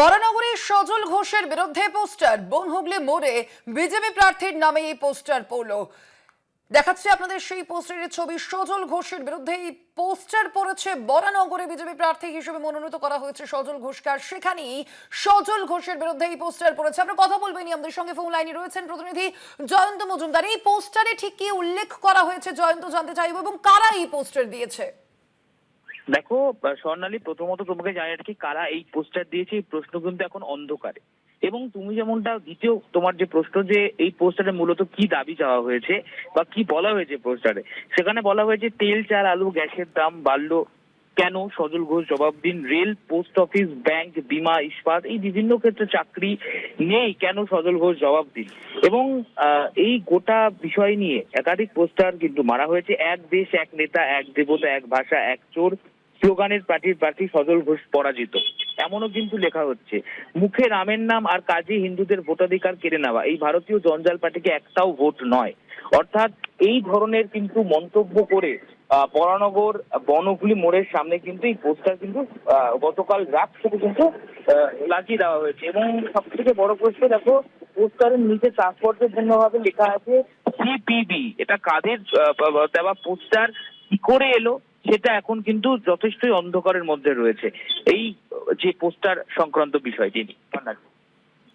বরানগরে সজল ঘোষের বিরুদ্ধে পোস্টার, বনহুগলি মোড়ে বিজেপি প্রার্থীর নামে এই পোস্টার পড়ল। দেখাচ্ছে আপনাদের সেই পোস্টারের ছবি। সজল ঘোষের বিরুদ্ধে এই পোস্টার পড়েছে। বরানগরে বিজেপি প্রার্থী হিসেবে মনোনীত করা হয়েছে সজল ঘোষকে, আর সেখানেই সজল ঘোষের বিরুদ্ধে এই পোস্টার পড়েছে। আমরা কথা বলবেন, আমাদের সঙ্গে ফোন লাইনে রয়েছেন প্রতিনিধি জয়ন্ত মজুমদার। এই পোস্টারে ঠিক কি উল্লেখ করা হয়েছে জয়ন্ত, জানতে চাইব, এবং কারা এই পোস্টার দিয়েছে? দেখো স্বর্ণালী, প্রথমত তোমাকে জানিয়ে রাখি কারা এই পোস্টার দিয়েছে এই প্রশ্ন কিন্তু এখন অন্ধকারে। এবং তুমি যেমনটা দ্বিতীয় তোমার যে প্রশ্ন, যে এই পোস্টারে মূলত কি দাবি চাওয়া হয়েছে বা কি বলা হয়েছে পোস্টারে, সেখানে বলা হয়েছে তেল, চাল, আলু, গ্যাসের দাম বাড়লো কেন, সজল ঘোষ জবাব দিন। রেল, পোস্ট অফিস, ব্যাংক, বিমা, ইস্পাত, এই বিভিন্ন ক্ষেত্রে চাকরি নেই কেন, সজল ঘোষ জবাব দিন। এবং এই গোটা বিষয় নিয়ে একাধিক পোস্টার কিন্তু মারা হয়েছে। এক দেশ, এক নেতা, এক দেবতা, এক ভাষা, এক চোর স্লোগানের পার্টির প্রার্থী সজল ঘোষ পরাজিত, এমনও কিন্তু লেখা হচ্ছে। মুখে রামের নাম আর কাজে হিন্দুদের ভোটাধিকার কেড়ে নেওয়া এই ভারতীয় জঞ্জাল পার্টিকে একটাও ভোট নয়। অর্থাৎ এই ধরনের কিন্তু মন্তব্য করে বরানগর বনহুগলি মোড়ের সামনে কিন্তু এই পোস্টার কিন্তু গতকাল রাত থেকে কিন্তু লাগিয়ে দেওয়া হয়েছে। এবং সব থেকে বড় প্রশ্ন, দেখো পোস্টারের নিচে তাৎপর্যপূর্ণভাবে লেখা আছে সিপিবি। এটা কাদের দেওয়া পোস্টার, কি করে এলো, সেটা এখন কিন্তু যথেষ্টই অন্ধকারের মধ্যে রয়েছে এই যে পোস্টার সংক্রান্ত বিষয়টি নিয়ে।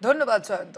ধন্যবাদ জয়ন্ত।